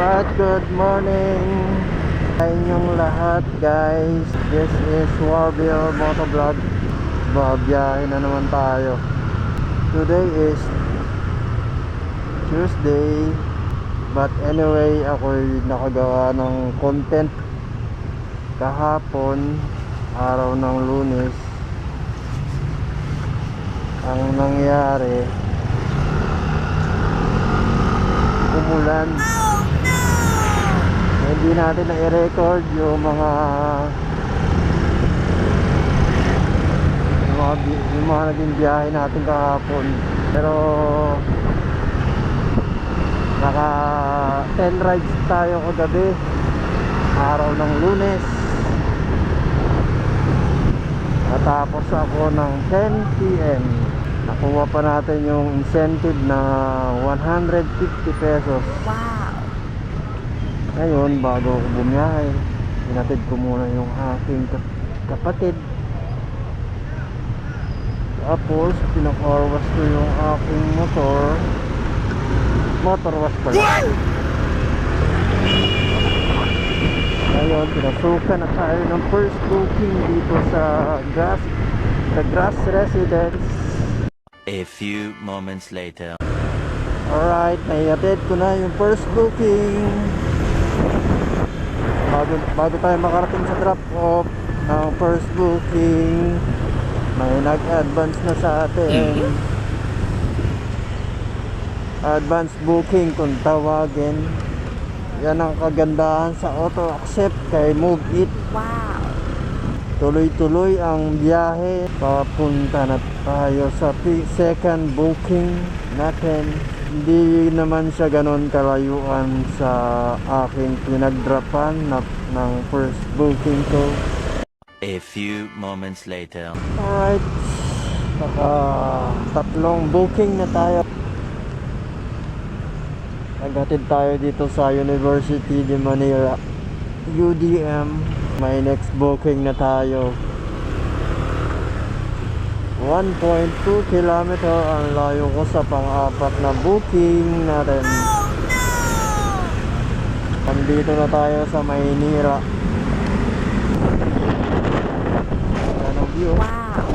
Alright, good morning sa inyong lahat guys. This is Warville Motovlog. Babiyahin na naman tayo. Today is Tuesday, but anyway, ako'y nakagawa ng content kahapon, araw ng Lunes. Ang nangyari, umulan. Hindi natin na i-record yung mga naging biyahe natin kahapon, pero naka 10 rides tayo kagabi, araw ng Lunes. Natapos ako ng 10 PM. Nakuha pa natin yung incentive na 150 pesos. Wow! Ngayon, bago ako bumiyahe, hinatid ko muna yung aking kapatid. Tapos, pinacar wash ko yung aking motor wash pala. Ngayon, pinasukan na tayo ng first booking dito sa Grass Residence. A few moments later. Alright, naihatid ko na yung first booking. Bago tayo makarating sa drop off ng first booking, may nag-advance na sa atin. Advance booking kung tawagin. Yan ang kagandahan sa auto accept kay Move It. Wow! Tuloy-tuloy ang biyahe. Papunta na tayo sa second booking natin. Hindi naman siya ganon kalayuan sa aking pinagdrapan ng first booking ko. A few moments later. Alright, tatlong booking na tayo. Naghatid tayo dito sa University de Manila, UDM. May next booking na tayo. 1.2 kilometer ang layo ko sa pang-apat na booking natin. Nandito na tayo sa Maynila. Ayan ang view. Wow!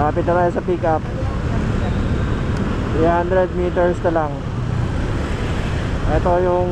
Lapit na tayo sa pick up. 300 meters na lang. Ito yung